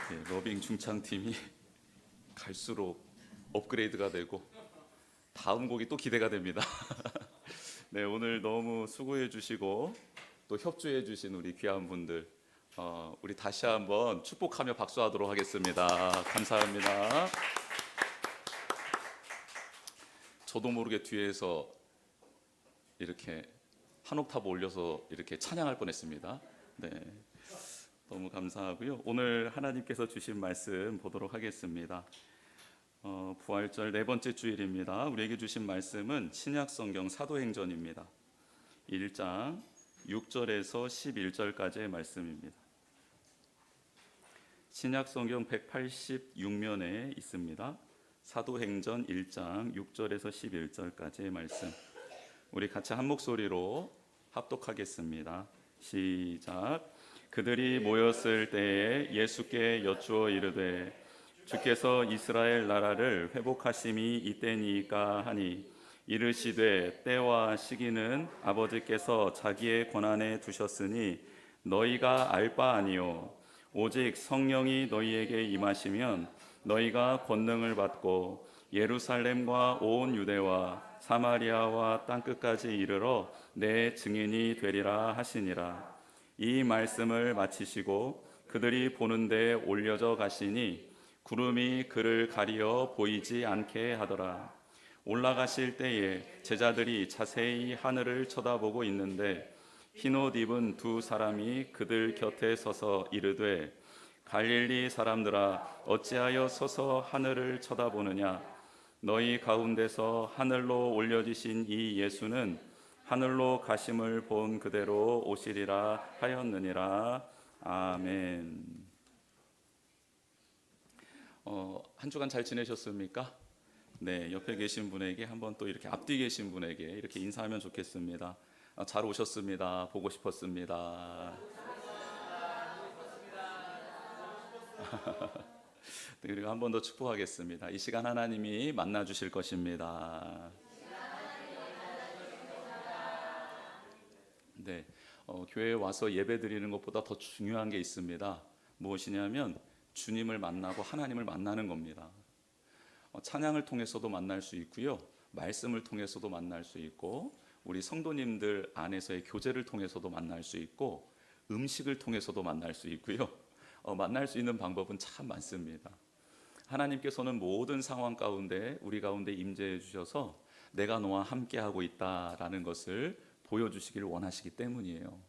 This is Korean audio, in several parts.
러빙 중창팀이 갈수록 업그레이드가 되고 다음 곡이 또 기대가 됩니다. 네, 오늘 너무 수고해 주시고 또 협조해 주신 우리 귀한 분들, 우리 다시 한번 축복하며 박수하도록 하겠습니다. 감사합니다. 저도 모르게 뒤에서 이렇게 한 옥타브 올려서 이렇게 찬양할 뻔했습니다. 네, 너무 감사하고요. 오늘 하나님께서 주신 말씀 보도록 하겠습니다. 부활절 네 번째 주일입니다. 우리에게 주신 말씀은 신약성경 사도행전입니다. 1장 6절에서 11절까지의 말씀입니다. 신약성경 186면에 있습니다. 사도행전 1장 6절에서 11절까지의 말씀, 우리 같이 한 목소리로 합독하겠습니다. 시작. 그들이 모였을 때에 예수께 여쭈어 이르되 주께서 이스라엘 나라를 회복하심이 이때니까 하니, 이르시되 때와 시기는 아버지께서 자기의 권한에 두셨으니 너희가 알 바 아니요 오직 성령이 너희에게 임하시면 너희가 권능을 받고 예루살렘과 온 유대와 사마리아와 땅끝까지 이르러 내 증인이 되리라 하시니라. 이 말씀을 마치시고 그들이 보는 데 올려져 가시니 구름이 그를 가리어 보이지 않게 하더라. 올라가실 때에 제자들이 자세히 하늘을 쳐다보고 있는데 흰옷 입은 두 사람이 그들 곁에 서서 이르되 갈릴리 사람들아 어찌하여 서서 하늘을 쳐다보느냐. 너희 가운데서 하늘로 올려지신 이 예수는 하늘로 가심을 본 그대로 오시리라 하였느니라. 아멘. 한 주간 잘 지내셨습니까? 네, 옆에 계신 분에게 한번 또 이렇게 앞뒤 계신 분에게 이렇게 인사하면 좋겠습니다. 잘 오셨습니다. 보고 싶었습니다. 네, 그리고 한 번 더 축복하겠습니다. 이 시간 하나님이 만나 주실 것입니다. 네, 교회에 와서 예배 드리는 것보다 더 중요한 게 있습니다. 무엇이냐면 주님을 만나고 하나님을 만나는 겁니다. 찬양을 통해서도 만날 수 있고요, 말씀을 통해서도 만날 수 있고, 우리 성도님들 안에서의 교제를 통해서도 만날 수 있고, 음식을 통해서도 만날 수 있고요. 만날 수 있는 방법은 참 많습니다. 하나님께서는 모든 상황 가운데 우리 가운데 임재해 주셔서 내가 너와 함께하고 있다라는 것을 보여주시길 원하시기 때문이에요.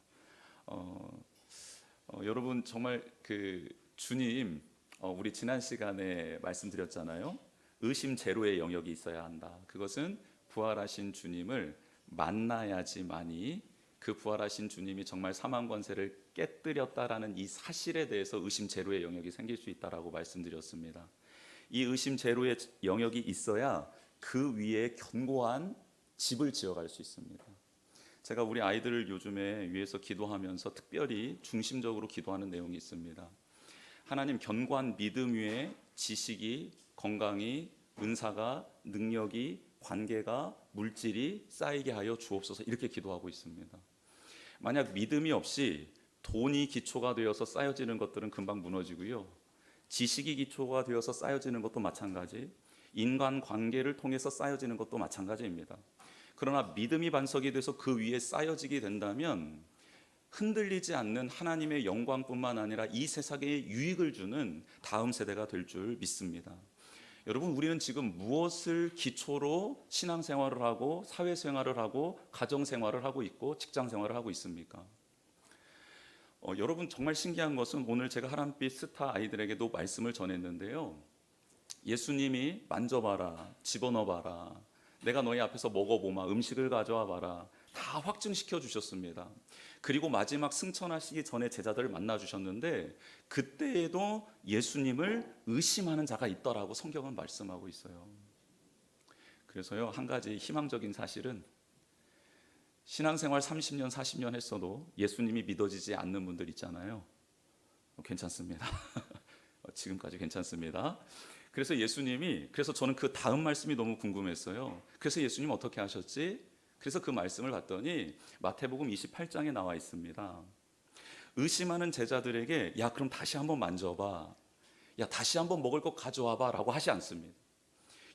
여러분 정말 그 주님, 우리 지난 시간에 말씀드렸잖아요. 의심 제로의 영역이 있어야 한다. 그것은 부활하신 주님을 만나야지만이 그 부활하신 주님이 정말 사망 권세를 깨뜨렸다라는 이 사실에 대해서 의심 제로의 영역이 생길 수 있다라고 말씀드렸습니다. 이 의심 제로의 영역이 있어야 그 위에 견고한 집을 지어갈 수 있습니다. 제가 우리 아이들을 요즘에 위해서 기도하면서 특별히 중심적으로 기도하는 내용이 있습니다. 하나님, 견고한 믿음 위에 지식이, 건강이, 은사가, 능력이, 관계가, 물질이 쌓이게 하여 주옵소서, 이렇게 기도하고 있습니다. 만약 믿음이 없이 돈이 기초가 되어서 쌓여지는 것들은 금방 무너지고요, 지식이 기초가 되어서 쌓여지는 것도 마찬가지, 인간관계를 통해서 쌓여지는 것도 마찬가지입니다. 그러나 믿음이 반석이 돼서 그 위에 쌓여지게 된다면 흔들리지 않는 하나님의 영광뿐만 아니라 이 세상에 유익을 주는 다음 세대가 될 줄 믿습니다. 여러분, 우리는 지금 무엇을 기초로 신앙생활을 하고 사회생활을 하고 가정생활을 하고 있고 직장생활을 하고 있습니까? 여러분, 정말 신기한 것은 오늘 제가 하람빛 스타 아이들에게도 말씀을 전했는데요, 예수님이 만져봐라, 집어넣어봐라, 내가 너희 앞에서 먹어보마, 음식을 가져와 봐라, 다 확증시켜 주셨습니다. 그리고 마지막 승천하시기 전에 제자들을 만나 주셨는데 그때에도 예수님을 의심하는 자가 있더라고 성경은 말씀하고 있어요. 그래서요, 한 가지 희망적인 사실은 신앙생활 30년 40년 했어도 예수님이 믿어지지 않는 분들 있잖아요. 괜찮습니다. 지금까지 괜찮습니다. 그래서 저는 그 다음 말씀이 너무 궁금했어요. 그래서 예수님 어떻게 하셨지? 그래서 그 말씀을 봤더니 마태복음 28장에 나와 있습니다. 의심하는 제자들에게 야, 그럼 다시 한번 만져봐. 야, 다시 한번 먹을 것 가져와봐 라고 하지 않습니다.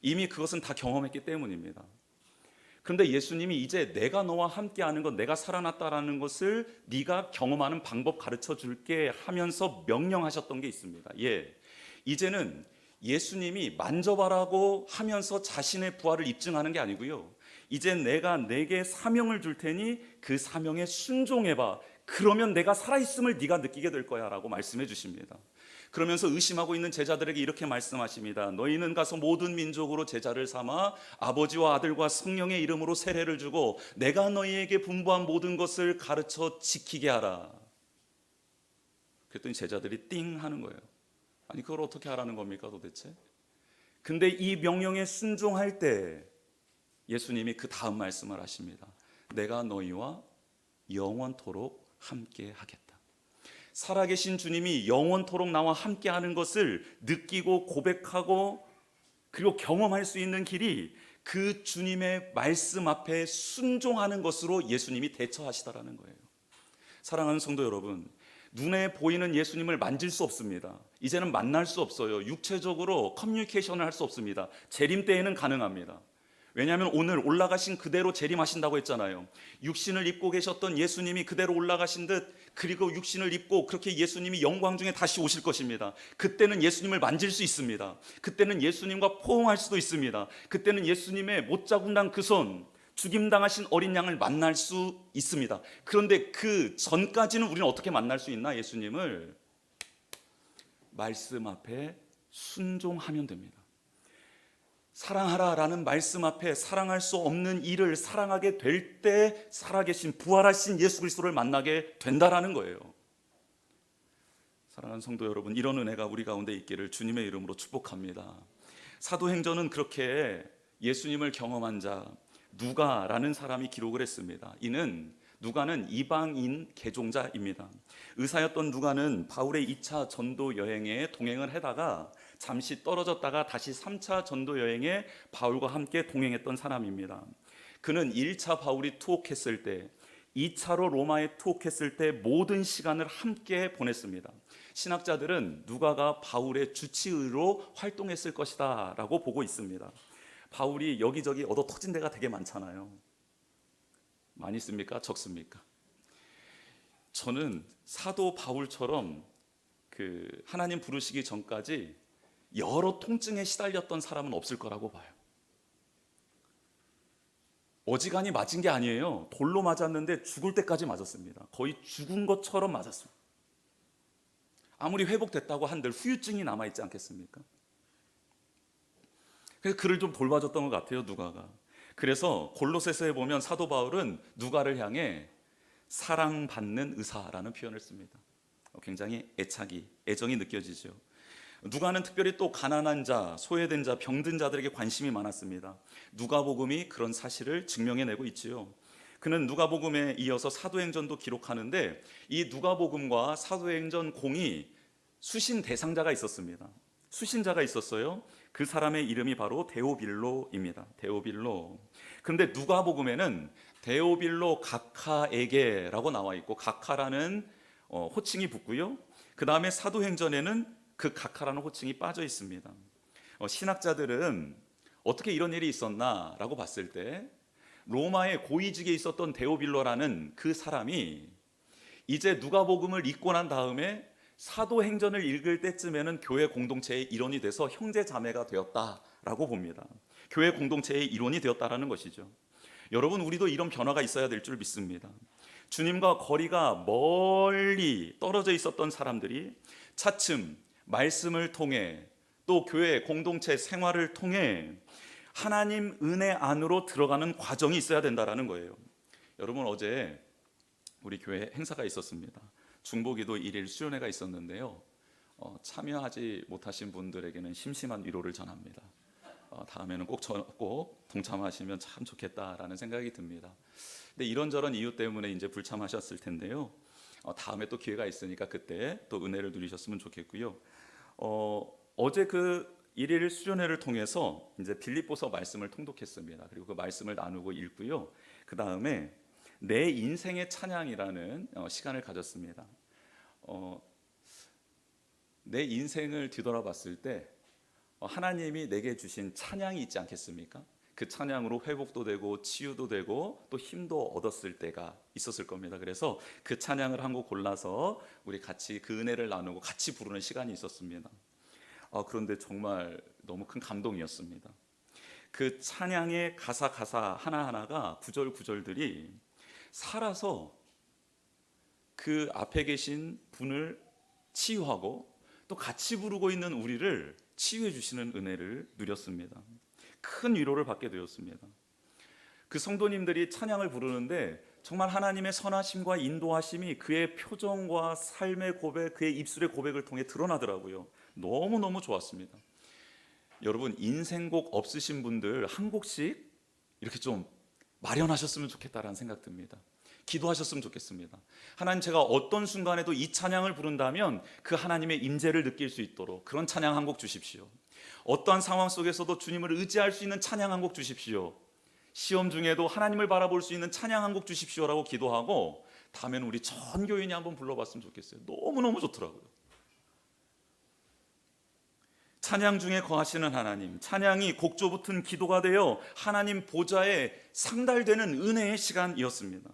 이미 그것은 다 경험했기 때문입니다. 그런데 예수님이 이제 내가 너와 함께하는 것, 내가 살아났다라는 것을 네가 경험하는 방법 가르쳐 줄게 하면서 명령하셨던 게 있습니다. 예, 이제는 예수님이 만져봐라고 하면서 자신의 부활을 입증하는 게 아니고요, 이제 내가 내게 사명을 줄 테니 그 사명에 순종해봐. 그러면 내가 살아있음을 네가 느끼게 될 거야 라고 말씀해 주십니다. 그러면서 의심하고 있는 제자들에게 이렇게 말씀하십니다. 너희는 가서 모든 민족으로 제자를 삼아 아버지와 아들과 성령의 이름으로 세례를 주고 내가 너희에게 분부한 모든 것을 가르쳐 지키게 하라. 그랬더니 제자들이 띵 하는 거예요. 아니, 그걸 어떻게 하라는 겁니까 도대체? 근데 이 명령에 순종할 때 예수님이 그 다음 말씀을 하십니다. 내가 너희와 영원토록 함께 하겠다. 살아계신 주님이 영원토록 나와 함께하는 것을 느끼고 고백하고 그리고 경험할 수 있는 길이 그 주님의 말씀 앞에 순종하는 것으로 예수님이 대처하시다라는 거예요. 사랑하는 성도 여러분, 눈에 보이는 예수님을 만질 수 없습니다. 이제는 만날 수 없어요. 육체적으로 커뮤니케이션을 할 수 없습니다. 재림 때에는 가능합니다. 왜냐하면 오늘 올라가신 그대로 재림하신다고 했잖아요. 육신을 입고 계셨던 예수님이 그대로 올라가신 듯, 그리고 육신을 입고 그렇게 예수님이 영광 중에 다시 오실 것입니다. 그때는 예수님을 만질 수 있습니다. 그때는 예수님과 포옹할 수도 있습니다. 그때는 예수님의 못 잡은단 그 손, 죽임당하신 어린 양을 만날 수 있습니다. 그런데 그 전까지는 우리는 어떻게 만날 수 있나? 예수님을 말씀 앞에 순종하면 됩니다. 사랑하라라는 말씀 앞에 사랑할 수 없는 이를 사랑하게 될 때 살아계신 부활하신 예수 그리스도를 만나게 된다라는 거예요. 사랑하는 성도 여러분, 이런 은혜가 우리 가운데 있기를 주님의 이름으로 축복합니다. 사도행전은 그렇게 예수님을 경험한 자 누가라는 사람이 기록을 했습니다. 이는 누가는 이방인 개종자입니다. 의사였던 누가는 바울의 2차 전도 여행에 동행을 하다가 잠시 떨어졌다가 다시 3차 전도 여행에 바울과 함께 동행했던 사람입니다. 그는 1차 바울이 투옥했을 때, 2차로 로마에 투옥했을 때 모든 시간을 함께 보냈습니다. 신학자들은 누가가 바울의 주치의로 활동했을 것이다 라고 보고 있습니다. 바울이 여기저기 얻어 터진 데가 되게 많잖아요. 많이 씁니까? 적습니까? 저는 사도 바울처럼 하나님 부르시기 전까지 여러 통증에 시달렸던 사람은 없을 거라고 봐요. 어지간히 맞은 게 아니에요. 돌로 맞았는데 죽을 때까지 맞았습니다. 거의 죽은 것처럼 맞았습니다. 아무리 회복됐다고 한들 후유증이 남아있지 않겠습니까? 그래서 그를 좀 돌봐줬던 것 같아요, 누가가. 그래서 골로새서에 보면 사도 바울은 누가를 향해 사랑받는 의사라는 표현을 씁니다. 굉장히 애정이 느껴지죠. 누가는 특별히 또 가난한 자, 소외된 자, 병든 자들에게 관심이 많았습니다. 누가복음이 그런 사실을 증명해내고 있지요. 그는 누가복음에 이어서 사도행전도 기록하는데 이 누가복음과 사도행전 공이 수신 대상자가 있었습니다. 수신자가 있었어요. 그 사람의 이름이 바로 데오빌로입니다. 데오빌로. 그런데 누가복음에는 데오빌로 가카에게라고 나와 있고 가카라는 호칭이 붙고요. 그 다음에 사도행전에는 그 가카라는 호칭이 빠져 있습니다. 신학자들은 어떻게 이런 일이 있었나라고 봤을 때 로마의 고위직에 있었던 데오빌로라는 그 사람이 이제 누가복음을 읽고 난 다음에 사도행전을 읽을 때쯤에는 교회 공동체의 일원이 돼서 형제 자매가 되었다라고 봅니다. 교회 공동체의 일원이 되었다라는 것이죠. 여러분, 우리도 이런 변화가 있어야 될 줄 믿습니다. 주님과 거리가 멀리 떨어져 있었던 사람들이 차츰 말씀을 통해 또 교회 공동체 생활을 통해 하나님 은혜 안으로 들어가는 과정이 있어야 된다라는 거예요. 여러분, 어제 우리 교회 행사가 있었습니다. 중보기도 1일 수련회가 있었는데요. 참여하지 못하신 분들에게는 심심한 위로를 전합니다. 다음에는 꼭 동참하시면 참 좋겠다라는 생각이 듭니다. 근데 이런저런 이유 때문에 이제 불참하셨을 텐데요. 다음에 또 기회가 있으니까 그때 또 은혜를 누리셨으면 좋겠고요. 어제 그 1일 수련회를 통해서 이제 빌립보서 말씀을 통독했습니다. 그리고 그 말씀을 나누고 읽고요. 그 다음에 내 인생의 찬양이라는 시간을 가졌습니다. 내 인생을 뒤돌아봤을 때 하나님이 내게 주신 찬양이 있지 않겠습니까? 그 찬양으로 회복도 되고 치유도 되고 또 힘도 얻었을 때가 있었을 겁니다. 그래서 그 찬양을 한 곡 골라서 우리 같이 그 은혜를 나누고 같이 부르는 시간이 있었습니다. 그런데 정말 너무 큰 감동이었습니다. 그 찬양의 가사 하나하나가 구절들이 살아서 그 앞에 계신 분을 치유하고 또 같이 부르고 있는 우리를 치유해 주시는 은혜를 누렸습니다. 큰 위로를 받게 되었습니다. 그 성도님들이 찬양을 부르는데 정말 하나님의 선하심과 인도하심이 그의 표정과 삶의 고백, 그의 입술의 고백을 통해 드러나더라고요. 너무너무 좋았습니다. 여러분, 인생곡 없으신 분들 한 곡씩 이렇게 좀 마련하셨으면 좋겠다라는 생각 듭니다. 기도하셨으면 좋겠습니다. 하나님, 제가 어떤 순간에도 이 찬양을 부른다면 그 하나님의 임재를 느낄 수 있도록 그런 찬양 한 곡 주십시오. 어떠한 상황 속에서도 주님을 의지할 수 있는 찬양 한 곡 주십시오. 시험 중에도 하나님을 바라볼 수 있는 찬양 한 곡 주십시오라고 기도하고 다음에는 우리 전 교인이 한번 불러봤으면 좋겠어요. 너무너무 좋더라고요. 찬양 중에 거하시는 하나님, 찬양이 곡조 붙은 기도가 되어 하나님 보좌에 상달되는 은혜의 시간이었습니다.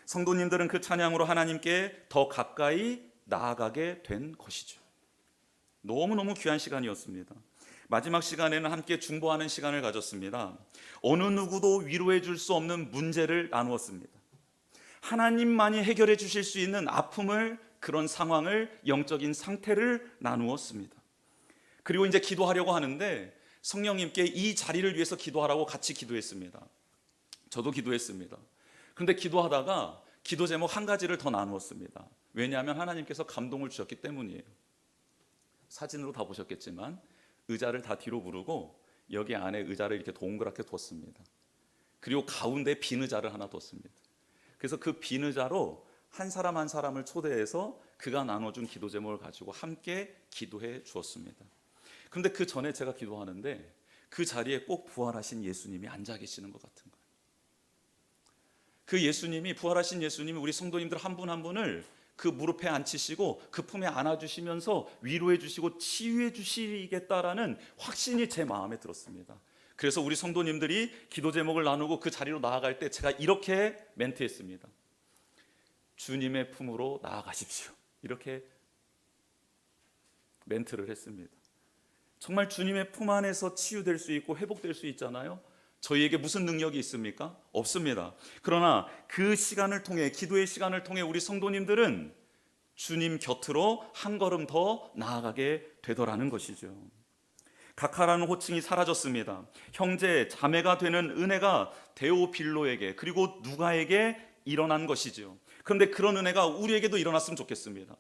성도님들은 그 찬양으로 하나님께 더 가까이 나아가게 된 것이죠. 너무너무 귀한 시간이었습니다. 마지막 시간에는 함께 중보하는 시간을 가졌습니다. 어느 누구도 위로해 줄 수 없는 문제를 나누었습니다. 하나님만이 해결해 주실 수 있는 아픔을, 그런 상황을, 영적인 상태를 나누었습니다. 그리고 이제 기도하려고 하는데 성령님께 이 자리를 위해서 기도하라고 같이 기도했습니다. 저도 기도했습니다. 그런데 기도하다가 기도 제목 한 가지를 더 나누었습니다. 왜냐하면 하나님께서 감동을 주셨기 때문이에요. 사진으로 다 보셨겠지만 의자를 다 뒤로 부르고 여기 안에 의자를 이렇게 동그랗게 뒀습니다. 그리고 가운데 빈 의자를 하나 뒀습니다. 그래서 그 빈 의자로 한 사람 한 사람을 초대해서 그가 나눠준 기도 제목을 가지고 함께 기도해 주었습니다. 그런데 그 전에 제가 기도하는데 그 자리에 꼭 부활하신 예수님이 앉아 계시는 것 같은 거예요. 그 예수님이, 부활하신 예수님이 우리 성도님들 한 분 한 분을 그 무릎에 앉히시고 그 품에 안아주시면서 위로해 주시고 치유해 주시겠다라는 확신이 제 마음에 들었습니다. 그래서 우리 성도님들이 기도 제목을 나누고 그 자리로 나아갈 때 제가 이렇게 멘트했습니다. 주님의 품으로 나아가십시오. 이렇게 멘트를 했습니다. 정말 주님의 품 안에서 치유될 수 있고 회복될 수 있잖아요. 저희에게 무슨 능력이 있습니까? 없습니다. 그러나 그 시간을 통해, 기도의 시간을 통해 우리 성도님들은 주님 곁으로 한 걸음 더 나아가게 되더라는 것이죠. 각하라는 호칭이 사라졌습니다. 형제, 자매가 되는 은혜가 데오빌로에게, 그리고 누가에게 일어난 것이죠. 그런데 그런 은혜가 우리에게도 일어났으면 좋겠습니다.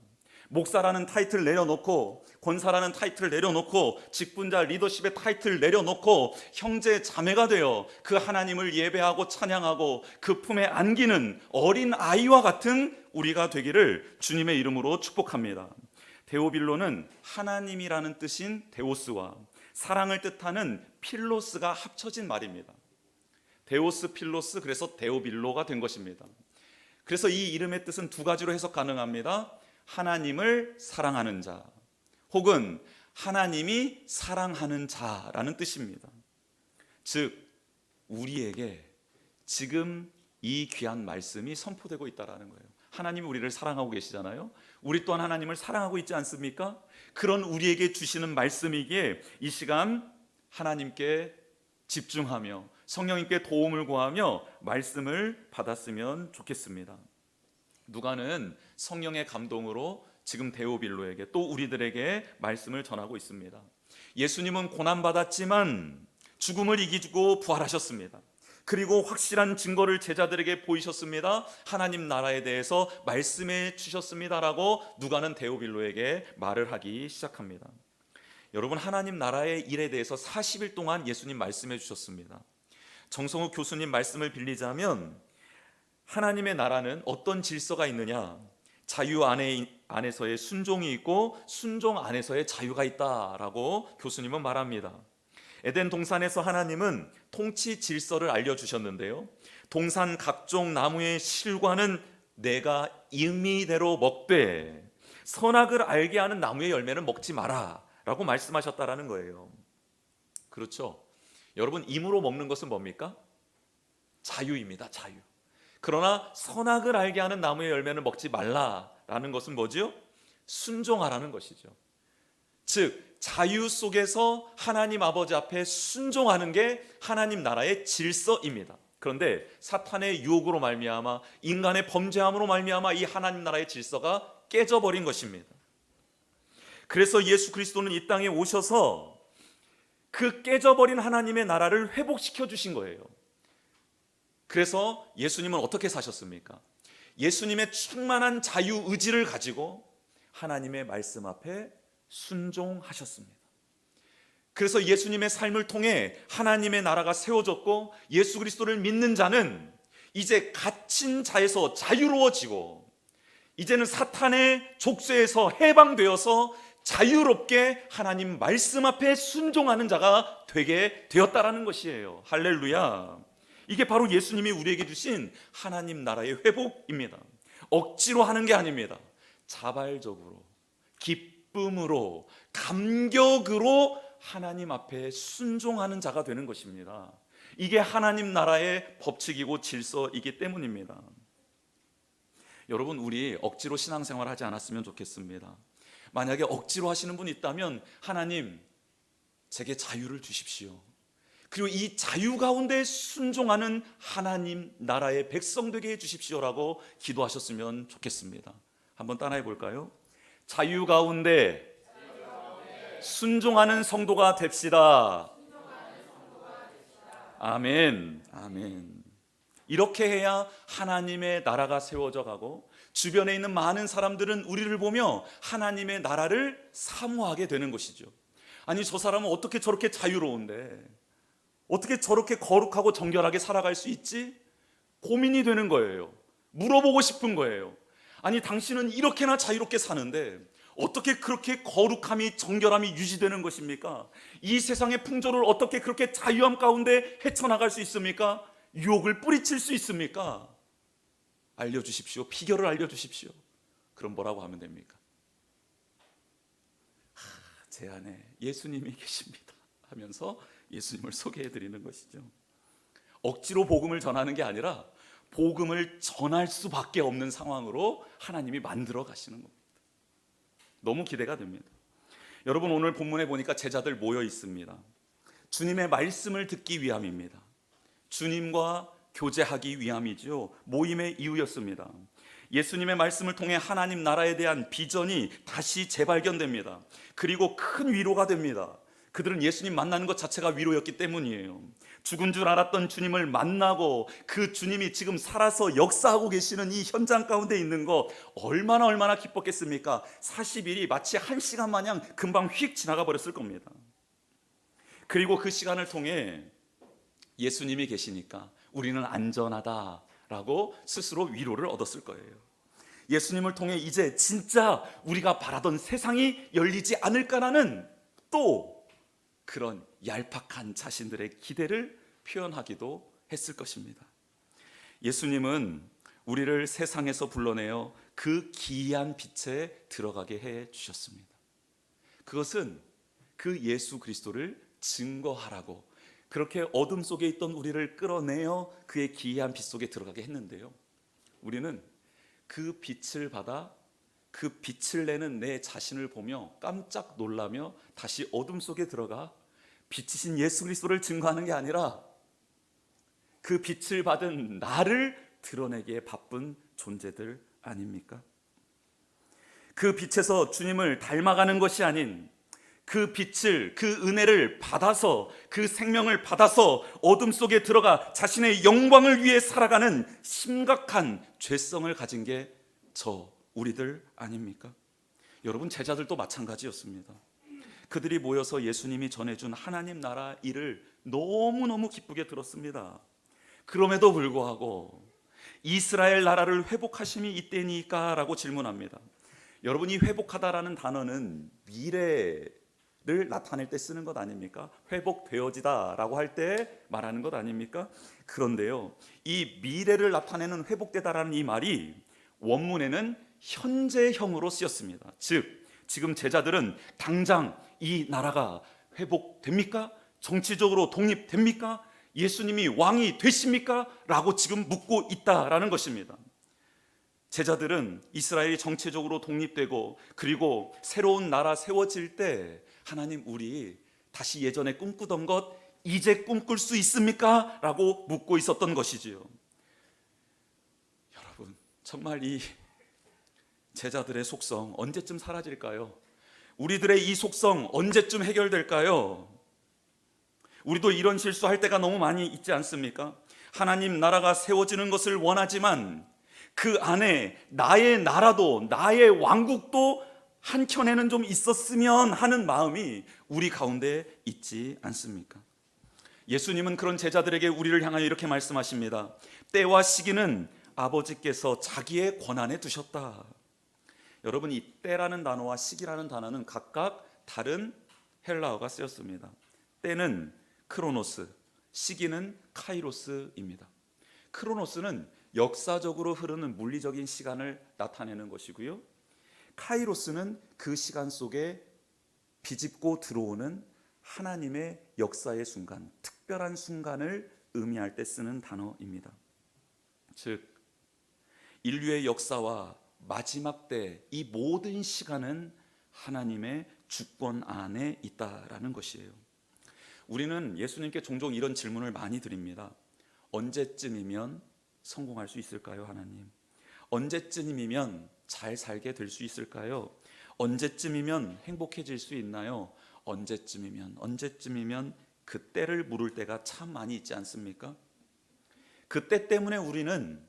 목사라는 타이틀 내려놓고, 권사라는 타이틀 내려놓고, 직분자 리더십의 타이틀 내려놓고 형제 자매가 되어 그 하나님을 예배하고 찬양하고 그 품에 안기는 어린 아이와 같은 우리가 되기를 주님의 이름으로 축복합니다. 데오빌로는 하나님이라는 뜻인 데오스와 사랑을 뜻하는 필로스가 합쳐진 말입니다. 데오스 필로스, 그래서 데오빌로가 된 것입니다. 그래서 이 이름의 뜻은 두 가지로 해석 가능합니다. 하나님을 사랑하는 자, 혹은 하나님이 사랑하는 자라는 뜻입니다. 즉 우리에게 지금 이 귀한 말씀이 선포되고 있다는 거예요. 하나님이 우리를 사랑하고 계시잖아요. 우리 또한 하나님을 사랑하고 있지 않습니까? 그런 우리에게 주시는 말씀이기에 이 시간 하나님께 집중하며 성령님께 도움을 구하며 말씀을 받았으면 좋겠습니다. 누가는 성령의 감동으로 지금 데오빌로에게 또 우리들에게 말씀을 전하고 있습니다. 예수님은 고난받았지만 죽음을 이기고 부활하셨습니다. 그리고 확실한 증거를 제자들에게 보이셨습니다. 하나님 나라에 대해서 말씀해 주셨습니다라고 누가는 데오빌로에게 말을 하기 시작합니다. 여러분, 하나님 나라의 일에 대해서 40일 동안 예수님 말씀해 주셨습니다. 정성욱 교수님 말씀을 빌리자면 하나님의 나라는 어떤 질서가 있느냐, 자유 안에서의 순종이 있고 순종 안에서의 자유가 있다라고 교수님은 말합니다. 에덴 동산에서 하나님은 통치 질서를 알려주셨는데요, 동산 각종 나무의 실과는 내가 임의대로 먹되 선악을 알게 하는 나무의 열매는 먹지 마라 라고 말씀하셨다라는 거예요. 그렇죠. 여러분, 임으로 먹는 것은 뭡니까? 자유입니다. 자유. 그러나 선악을 알게 하는 나무의 열매는 먹지 말라라는 것은 뭐지요? 순종하라는 것이죠. 즉 자유 속에서 하나님 아버지 앞에 순종하는 게 하나님 나라의 질서입니다. 그런데 사탄의 유혹으로 말미암아 인간의 범죄함으로 말미암아 이 하나님 나라의 질서가 깨져버린 것입니다. 그래서 예수 그리스도는 이 땅에 오셔서 그 깨져버린 하나님의 나라를 회복시켜 주신 거예요. 그래서 예수님은 어떻게 사셨습니까? 예수님의 충만한 자유 의지를 가지고 하나님의 말씀 앞에 순종하셨습니다. 그래서 예수님의 삶을 통해 하나님의 나라가 세워졌고 예수 그리스도를 믿는 자는 이제 갇힌 자에서 자유로워지고 이제는 사탄의 족쇄에서 해방되어서 자유롭게 하나님 말씀 앞에 순종하는 자가 되게 되었다라는 것이에요. 할렐루야. 이게 바로 예수님이 우리에게 주신 하나님 나라의 회복입니다. 억지로 하는 게 아닙니다. 자발적으로, 기쁨으로, 감격으로 하나님 앞에 순종하는 자가 되는 것입니다. 이게 하나님 나라의 법칙이고 질서이기 때문입니다. 여러분, 우리 억지로 신앙생활 하지 않았으면 좋겠습니다. 만약에 억지로 하시는 분이 있다면 하나님, 제게 자유를 주십시오. 그리고 이 자유 가운데 순종하는 하나님 나라의 백성 되게 해주십시오라고 기도하셨으면 좋겠습니다. 한번 따라해 볼까요? 자유 가운데 순종하는 성도가 됩시다. 아멘. 아멘. 이렇게 해야 하나님의 나라가 세워져 가고 주변에 있는 많은 사람들은 우리를 보며 하나님의 나라를 사모하게 되는 것이죠. 아니, 저 사람은 어떻게 저렇게 자유로운데, 어떻게 저렇게 거룩하고 정결하게 살아갈 수 있지? 고민이 되는 거예요. 물어보고 싶은 거예요. 아니, 당신은 이렇게나 자유롭게 사는데 어떻게 그렇게 거룩함이, 정결함이 유지되는 것입니까? 이 세상의 풍조를 어떻게 그렇게 자유함 가운데 헤쳐나갈 수 있습니까? 유혹을 뿌리칠 수 있습니까? 알려주십시오. 비결을 알려주십시오. 그럼 뭐라고 하면 됩니까? 제 안에 예수님이 계십니다 하면서 예수님을 소개해드리는 것이죠. 억지로 복음을 전하는 게 아니라 복음을 전할 수밖에 없는 상황으로 하나님이 만들어 가시는 겁니다. 너무 기대가 됩니다. 여러분, 오늘 본문에 보니까 제자들 모여 있습니다. 주님의 말씀을 듣기 위함입니다. 주님과 교제하기 위함이죠. 모임의 이유였습니다. 예수님의 말씀을 통해 하나님 나라에 대한 비전이 다시 재발견됩니다. 그리고 큰 위로가 됩니다. 그들은 예수님 만나는 것 자체가 위로였기 때문이에요. 죽은 줄 알았던 주님을 만나고 그 주님이 지금 살아서 역사하고 계시는 이 현장 가운데 있는 것 얼마나 기뻤겠습니까? 40일이 마치 1시간 마냥 금방 휙 지나가 버렸을 겁니다. 그리고 그 시간을 통해 예수님이 계시니까 우리는 안전하다라고 스스로 위로를 얻었을 거예요. 예수님을 통해 이제 진짜 우리가 바라던 세상이 열리지 않을까라는 또 그런 얄팍한 자신들의 기대를 표현하기도 했을 것입니다. 예수님은 우리를 세상에서 불러내어 그 기이한 빛에 들어가게 해 주셨습니다. 그것은 그 예수 그리스도를 증거하라고 그렇게 어둠 속에 있던 우리를 끌어내어 그의 기이한 빛 속에 들어가게 했는데요, 우리는 그 빛을 받아 그 빛을 내는 내 자신을 보며 깜짝 놀라며 다시 어둠 속에 들어가 빛이신 예수 그리스도를 증거하는 게 아니라 그 빛을 받은 나를 드러내기에 바쁜 존재들 아닙니까? 그 빛에서 주님을 닮아가는 것이 아닌 그 빛을, 그 은혜를 받아서, 그 생명을 받아서 어둠 속에 들어가 자신의 영광을 위해 살아가는 심각한 죄성을 가진 게 우리들 아닙니까? 여러분, 제자들도 마찬가지였습니다. 그들이 모여서 예수님이 전해준 하나님 나라 일을 너무너무 기쁘게 들었습니다. 그럼에도 불구하고 이스라엘 나라를 회복하심이 이때니까 라고 질문합니다. 여러분이 회복하다라는 단어는 미래를 나타낼 때 쓰는 것 아닙니까? 회복되어지다 라고 할 때 말하는 것 아닙니까? 그런데요, 이 미래를 나타내는 회복되다라는 이 말이 원문에는 현재형으로 쓰였습니다. 즉 지금 제자들은 당장 이 나라가 회복됩니까? 정치적으로 독립됩니까? 예수님이 왕이 되십니까? 라고 지금 묻고 있다라는 것입니다. 제자들은 이스라엘이 정치적으로 독립되고 그리고 새로운 나라 세워질 때 하나님, 우리 다시 예전에 꿈꾸던 것 이제 꿈꿀 수 있습니까? 라고 묻고 있었던 것이지요. 여러분, 정말 이 제자들의 속성 언제쯤 사라질까요? 우리들의 이 속성 언제쯤 해결될까요? 우리도 이런 실수할 때가 너무 많이 있지 않습니까? 하나님 나라가 세워지는 것을 원하지만 그 안에 나의 나라도 나의 왕국도 한켠에는 좀 있었으면 하는 마음이 우리 가운데 있지 않습니까? 예수님은 그런 제자들에게 우리를 향하여 이렇게 말씀하십니다. 때와 시기는 아버지께서 자기의 권한에 두셨다. 여러분, 이 때라는 단어와 시기라는 단어는 각각 다른 헬라어가 쓰였습니다. 때는 크로노스, 시기는 카이로스입니다. 크로노스는 역사적으로 흐르는 물리적인 시간을 나타내는 것이고요, 카이로스는 그 시간 속에 비집고 들어오는 하나님의 역사의 순간, 특별한 순간을 의미할 때 쓰는 단어입니다. 즉 인류의 역사와 마지막 때 이 모든 시간은 하나님의 주권 안에 있다라는 것이에요. 우리는 예수님께 종종 이런 질문을 많이 드립니다. 언제쯤이면 성공할 수 있을까요, 하나님? 언제쯤이면 잘 살게 될 수 있을까요? 언제쯤이면 행복해질 수 있나요? 언제쯤이면 그때를 물을 때가 참 많이 있지 않습니까? 그때 때문에 우리는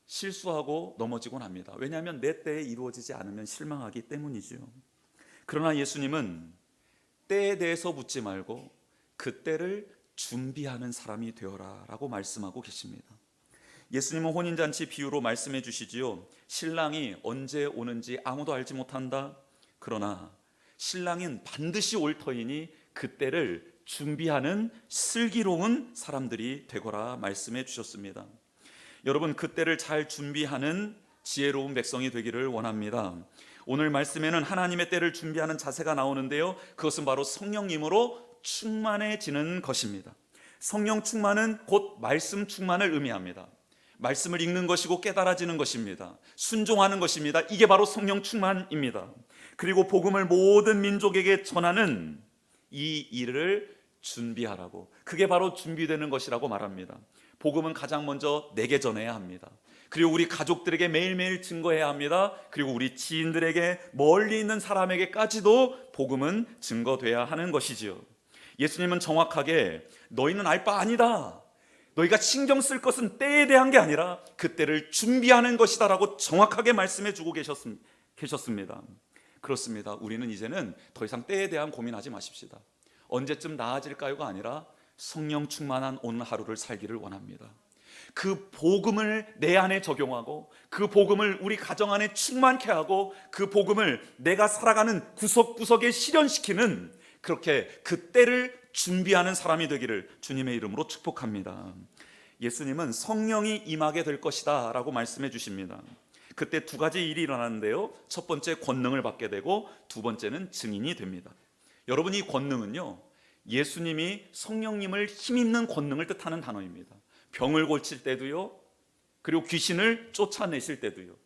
실수하고 넘어지곤 합니다. 왜냐하면 내 때에 이루어지지 않으면 실망하기 때문이죠. 그러나 예수님은 때에 대해서 묻지 말고 그때를 준비하는 사람이 되어라 라고 말씀하고 계십니다. 예수님은 혼인잔치 비유로 말씀해 주시지요. 신랑이 언제 오는지 아무도 알지 못한다. 그러나 신랑은 반드시 올 터이니 그때를 준비하는 슬기로운 사람들이 되거라 말씀해 주셨습니다. 여러분, 그때를 잘 준비하는 지혜로운 백성이 되기를 원합니다. 오늘 말씀에는 하나님의 때를 준비하는 자세가 나오는데요, 그것은 바로 성령님으로 충만해지는 것입니다. 성령 충만은 곧 말씀 충만을 의미합니다. 말씀을 읽는 것이고 깨달아지는 것입니다. 순종하는 것입니다. 이게 바로 성령 충만입니다. 그리고 복음을 모든 민족에게 전하는 이 일을 준비하라고, 그게 바로 준비되는 것이라고 말합니다. 복음은 가장 먼저 내게 전해야 합니다. 그리고 우리 가족들에게 매일매일 증거해야 합니다. 그리고 우리 지인들에게, 멀리 있는 사람에게까지도 복음은 증거돼야 하는 것이지요. 예수님은 정확하게 너희는 알 바 아니다, 너희가 신경 쓸 것은 때에 대한 게 아니라 그때를 준비하는 것이다 라고 정확하게 말씀해 주고 계셨습니다. 그렇습니다. 우리는 이제는 더 이상 때에 대한 고민하지 마십시다. 언제쯤 나아질까요가 아니라 성령 충만한 오늘 하루를 살기를 원합니다. 그 복음을 내 안에 적용하고 그 복음을 우리 가정 안에 충만케 하고 그 복음을 내가 살아가는 구석구석에 실현시키는, 그렇게 그때를 준비하는 사람이 되기를 주님의 이름으로 축복합니다. 예수님은 성령이 임하게 될 것이다 라고 말씀해 주십니다. 그때 두 가지 일이 일어나는데요, 첫 번째 권능을 받게 되고 두 번째는 증인이 됩니다. 여러분, 이 권능은요, 예수님이 성령님을 힘입는 권능을 뜻하는 단어입니다. 병을 고칠 때도요, 그리고 귀신을 쫓아내실 때도요,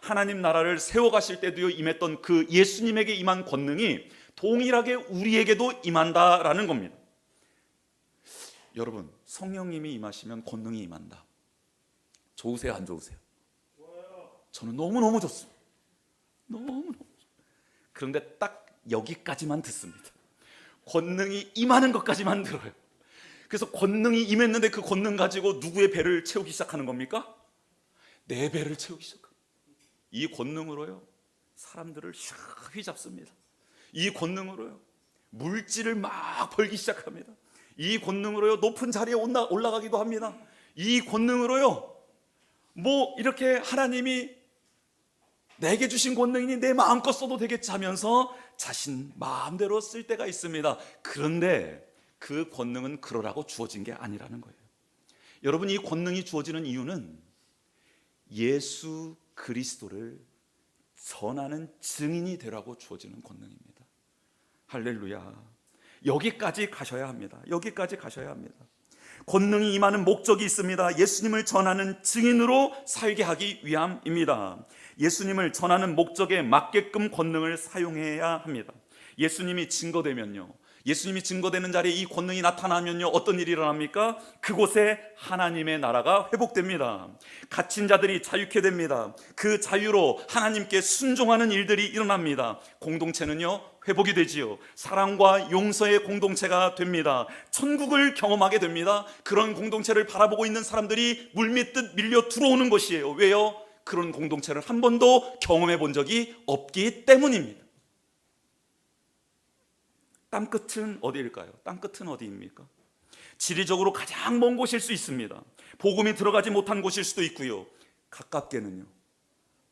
하나님 나라를 세워가실 때도요 임했던 그 예수님에게 임한 권능이 동일하게 우리에게도 임한다라는 겁니다. 여러분, 성령님이 임하시면 권능이 임한다. 좋으세요, 안 좋으세요? 저는 너무너무 좋습니다. 너무너무. 그런데 딱 여기까지만 듣습니다. 권능이 임하는 것까지만 들어요. 그래서 권능이 임했는데 그 권능 가지고 누구의 배를 채우기 시작하는 겁니까? 내 배를 채우기 시작합니다. 이 권능으로요, 사람들을 휘잡습니다. 이 권능으로요, 물질을 막 벌기 시작합니다. 이 권능으로요, 높은 자리에 올라가기도 합니다. 이 권능으로요, 뭐 이렇게 하나님이 내게 주신 권능이니 내 마음껏 써도 되겠지 하면서 자신 마음대로 쓸 때가 있습니다. 그런데 그 권능은 그러라고 주어진 게 아니라는 거예요. 여러분, 이 권능이 주어지는 이유는 예수 그리스도를 전하는 증인이 되라고 주어지는 권능입니다. 할렐루야. 여기까지 가셔야 합니다. 여기까지 가셔야 합니다. 권능이 임하는 목적이 있습니다. 예수님을 전하는 증인으로 살게 하기 위함입니다. 예수님을 전하는 목적에 맞게끔 권능을 사용해야 합니다. 예수님이 증거되면요, 예수님이 증거되는 자리에 이 권능이 나타나면요, 어떤 일이 일어납니까? 그곳에 하나님의 나라가 회복됩니다. 갇힌 자들이 자유케 됩니다. 그 자유로 하나님께 순종하는 일들이 일어납니다. 공동체는요, 회복이 되지요. 사랑과 용서의 공동체가 됩니다. 천국을 경험하게 됩니다. 그런 공동체를 바라보고 있는 사람들이 물밀듯 밀려 들어오는 것이에요. 왜요? 그런 공동체를 한 번도 경험해 본 적이 없기 때문입니다. 땅끝은 어디일까요? 땅끝은 어디입니까? 지리적으로 가장 먼 곳일 수 있습니다. 복음이 들어가지 못한 곳일 수도 있고요. 가깝게는요,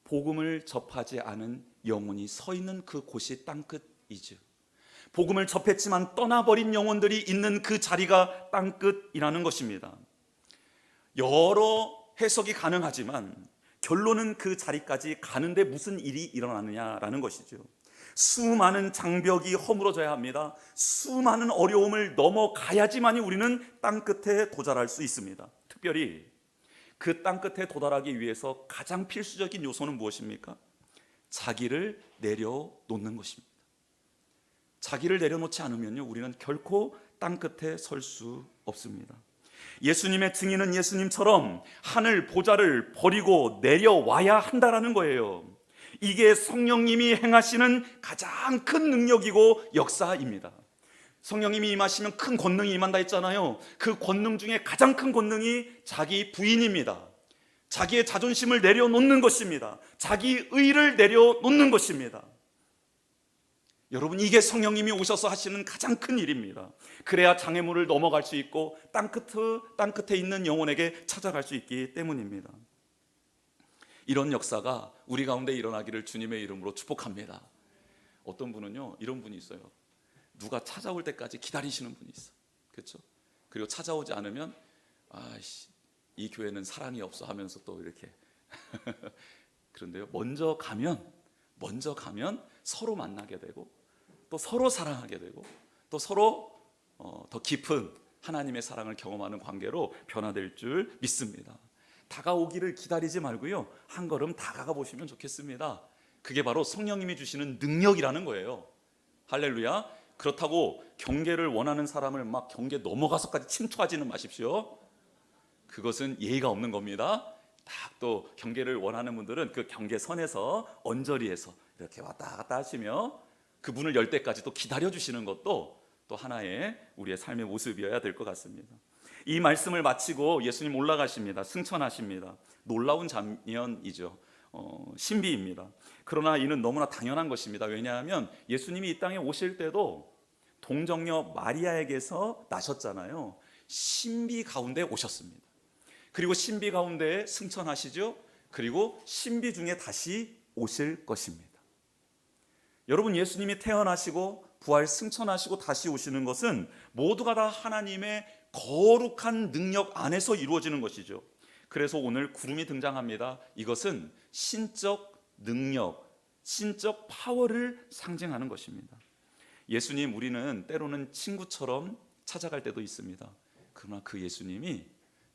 복음을 접하지 않은 영혼이 서 있는 그 곳이 땅끝이죠. 복음을 접했지만 떠나버린 영혼들이 있는 그 자리가 땅끝이라는 것입니다. 여러 해석이 가능하지만 결론은 그 자리까지 가는데 무슨 일이 일어나느냐라는 것이죠. 수많은 장벽이 허물어져야 합니다. 수많은 어려움을 넘어가야지만이 우리는 땅끝에 도달할 수 있습니다. 특별히 그 땅끝에 도달하기 위해서 가장 필수적인 요소는 무엇입니까? 자기를 내려놓는 것입니다. 자기를 내려놓지 않으면요, 우리는 결코 땅끝에 설 수 없습니다. 예수님의 증인은 예수님처럼 하늘 보좌를 버리고 내려와야 한다라는 거예요. 이게 성령님이 행하시는 가장 큰 능력이고 역사입니다. 성령님이 임하시면 큰 권능이 임한다 했잖아요. 그 권능 중에 가장 큰 권능이 자기 부인입니다. 자기의 자존심을 내려놓는 것입니다. 자기 의를 내려놓는 것입니다. 여러분, 이게 성령님이 오셔서 하시는 가장 큰 일입니다. 그래야 장애물을 넘어갈 수 있고 땅끝에 있는 영혼에게 찾아갈 수 있기 때문입니다. 이런 역사가 우리 가운데 일어나기를 주님의 이름으로 축복합니다. 어떤 분은요, 이런 분이 있어요. 누가 찾아올 때까지 기다리시는 분이 있어. 그렇죠? 그리고 찾아오지 않으면 이 교회는 사랑이 없어 하면서 또 이렇게 그런데요, 먼저 가면 서로 만나게 되고 또 서로 사랑하게 되고 또 서로 더 깊은 하나님의 사랑을 경험하는 관계로 변화될 줄 믿습니다. 다가오기를 기다리지 말고요, 한 걸음 다가가 보시면 좋겠습니다. 그게 바로 성령님이 주시는 능력이라는 거예요. 할렐루야. 그렇다고 경계를 원하는 사람을 막 경계 넘어가서까지 침투하지는 마십시오. 그것은 예의가 없는 겁니다. 딱 또 경계를 원하는 분들은 그 경계선에서 언저리에서 이렇게 왔다 갔다 하시며 그 문을 열 때까지 또 기다려 주시는 것도 또 하나의 우리의 삶의 모습이어야 될 것 같습니다. 이 말씀을 마치고 예수님 올라가십니다. 승천하십니다. 놀라운 장면이죠. 신비입니다. 그러나 이는 너무나 당연한 것입니다. 왜냐하면 예수님이 이 땅에 오실 때도 동정녀 마리아에게서 나셨잖아요. 신비 가운데 오셨습니다. 그리고 신비 가운데 승천하시죠. 그리고 신비 중에 다시 오실 것입니다. 여러분, 예수님이 태어나시고 부활 승천하시고 다시 오시는 것은 모두가 다 하나님의 거룩한 능력 안에서 이루어지는 것이죠. 그래서 오늘 구름이 등장합니다. 이것은 신적 능력, 신적 파워를 상징하는 것입니다. 예수님, 우리는 때로는 친구처럼 찾아갈 때도 있습니다. 그러나 그 예수님이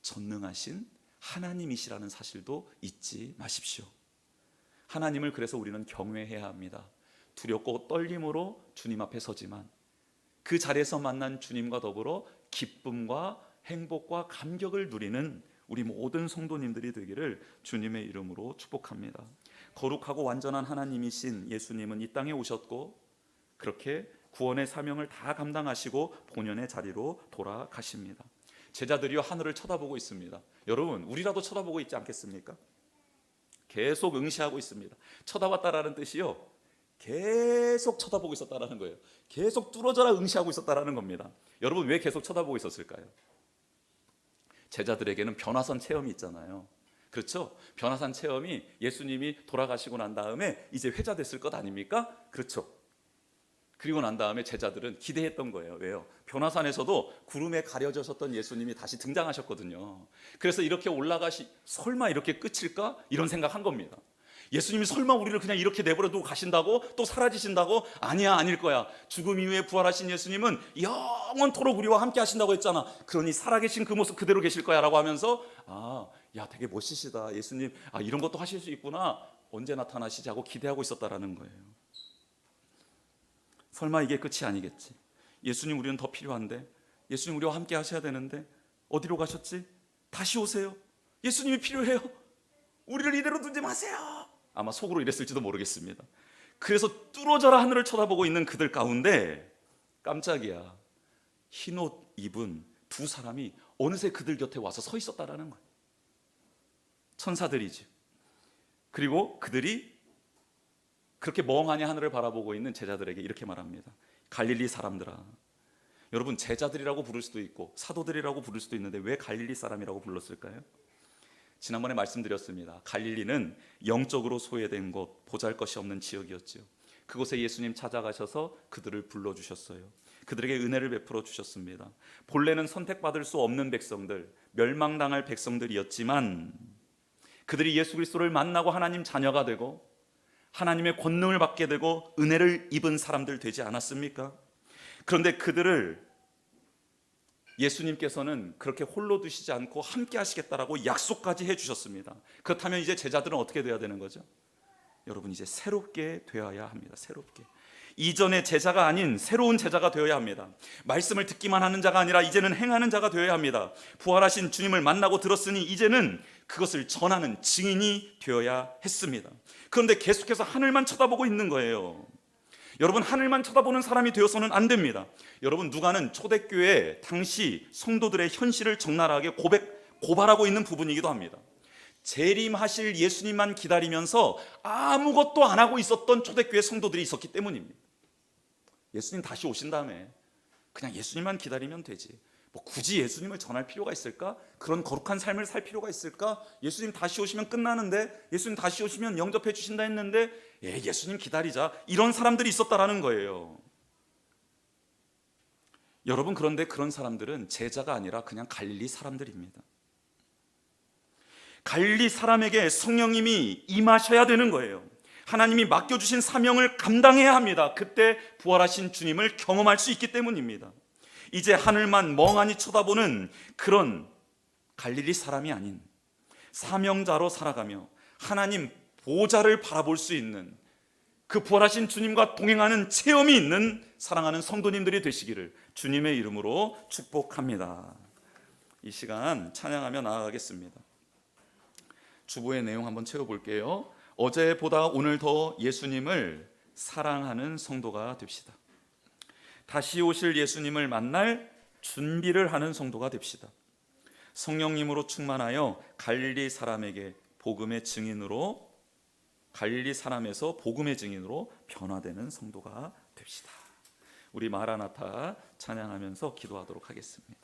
전능하신 하나님이시라는 사실도 잊지 마십시오. 하나님을 그래서 우리는 경외해야 합니다. 두렵고 떨림으로 주님 앞에 서지만 그 자리에서 만난 주님과 더불어 기쁨과 행복과 감격을 누리는 우리 모든 성도님들이 되기를 주님의 이름으로 축복합니다. 거룩하고 완전한 하나님이신 예수님은 이 땅에 오셨고 그렇게 구원의 사명을 다 감당하시고 본연의 자리로 돌아가십니다. 제자들이요, 하늘을 쳐다보고 있습니다. 여러분, 우리라도 쳐다보고 있지 않겠습니까? 계속 응시하고 있습니다. 쳐다봤다라는 뜻이요, 계속 쳐다보고 있었다라는 거예요. 계속 뚫어져라 응시하고 있었다라는 겁니다. 여러분, 왜 계속 쳐다보고 있었을까요? 제자들에게는 변화산 체험이 있잖아요. 그렇죠? 변화산 체험이 예수님이 돌아가시고 난 다음에 이제 회자됐을 것 아닙니까? 그렇죠. 그리고 난 다음에 제자들은 기대했던 거예요. 왜요? 변화산에서도 구름에 가려졌었던 예수님이 다시 등장하셨거든요. 그래서 이렇게 설마 이렇게 끝일까? 이런 생각한 겁니다. 예수님이 설마 우리를 그냥 이렇게 내버려두고 가신다고? 또 사라지신다고? 아니야, 아닐 거야. 죽음 이후에 부활하신 예수님은 영원토록 우리와 함께 하신다고 했잖아. 그러니 살아계신 그 모습 그대로 계실 거야 라고 하면서 야, 되게 멋지시다 예수님. 이런 것도 하실 수 있구나. 언제 나타나시지 하고 기대하고 있었다라는 거예요. 설마 이게 끝이 아니겠지. 예수님 우리는 더 필요한데, 예수님 우리와 함께 하셔야 되는데 어디로 가셨지? 다시 오세요. 예수님이 필요해요. 우리를 이대로 두지 마세요. 아마 속으로 이랬을지도 모르겠습니다. 그래서 뚫어져라 하늘을 쳐다보고 있는 그들 가운데 깜짝이야, 흰옷 입은 두 사람이 어느새 그들 곁에 와서 서 있었다라는 거예요. 천사들이지. 그리고 그들이 그렇게 멍하니 하늘을 바라보고 있는 제자들에게 이렇게 말합니다. 갈릴리 사람들아. 여러분, 제자들이라고 부를 수도 있고 사도들이라고 부를 수도 있는데 왜 갈릴리 사람이라고 불렀을까요? 지난번에 말씀드렸습니다. 갈릴리는 영적으로 소외된 곳, 보잘것이 없는 지역이었죠. 그곳에 예수님 찾아가셔서 그들을 불러주셨어요. 그들에게 은혜를 베풀어 주셨습니다. 본래는 선택받을 수 없는 백성들, 멸망당할 백성들이었지만 그들이 예수 그리스도를 만나고 하나님 자녀가 되고 하나님의 권능을 받게 되고 은혜를 입은 사람들 되지 않았습니까? 그런데 그들을 예수님께서는 그렇게 홀로 두시지 않고 함께 하시겠다라고 약속까지 해주셨습니다. 그렇다면 이제 제자들은 어떻게 돼야 되는 거죠? 여러분, 이제 새롭게 되어야 합니다. 새롭게. 이전의 제자가 아닌 새로운 제자가 되어야 합니다. 말씀을 듣기만 하는 자가 아니라 이제는 행하는 자가 되어야 합니다. 부활하신 주님을 만나고 들었으니 이제는 그것을 전하는 증인이 되어야 했습니다. 그런데 계속해서 하늘만 쳐다보고 있는 거예요. 여러분, 하늘만 쳐다보는 사람이 되어서는 안 됩니다. 여러분, 누가는 초대교회 당시 성도들의 현실을 적나라하게 고발하고 있는 부분이기도 합니다. 재림하실 예수님만 기다리면서 아무것도 안 하고 있었던 초대교회 성도들이 있었기 때문입니다. 예수님 다시 오신 다음에 그냥 예수님만 기다리면 되지, 뭐 굳이 예수님을 전할 필요가 있을까? 그런 거룩한 삶을 살 필요가 있을까? 예수님 다시 오시면 끝나는데, 예수님 다시 오시면 영접해 주신다 했는데 예수님 기다리자, 이런 사람들이 있었다라는 거예요. 여러분, 그런데 그런 사람들은 제자가 아니라 그냥 갈릴리 사람들입니다. 갈릴리 사람에게 성령님이 임하셔야 되는 거예요. 하나님이 맡겨주신 사명을 감당해야 합니다. 그때 부활하신 주님을 경험할 수 있기 때문입니다. 이제 하늘만 멍하니 쳐다보는 그런 갈릴리 사람이 아닌 사명자로 살아가며 하나님 보좌를 바라볼 수 있는, 그 부활하신 주님과 동행하는 체험이 있는 사랑하는 성도님들이 되시기를 주님의 이름으로 축복합니다. 이 시간 찬양하며 나아가겠습니다. 주보의 내용 한번 채워볼게요. 어제보다 오늘 더 예수님을 사랑하는 성도가 됩시다. 다시 오실 예수님을 만날 준비를 하는 성도가 됩시다. 성령님으로 충만하여 갈릴리 사람에게 복음의 증인으로, 갈릴리 사람에서 복음의 증인으로 변화되는 성도가 됩시다. 우리 마라나타 찬양하면서 기도하도록 하겠습니다.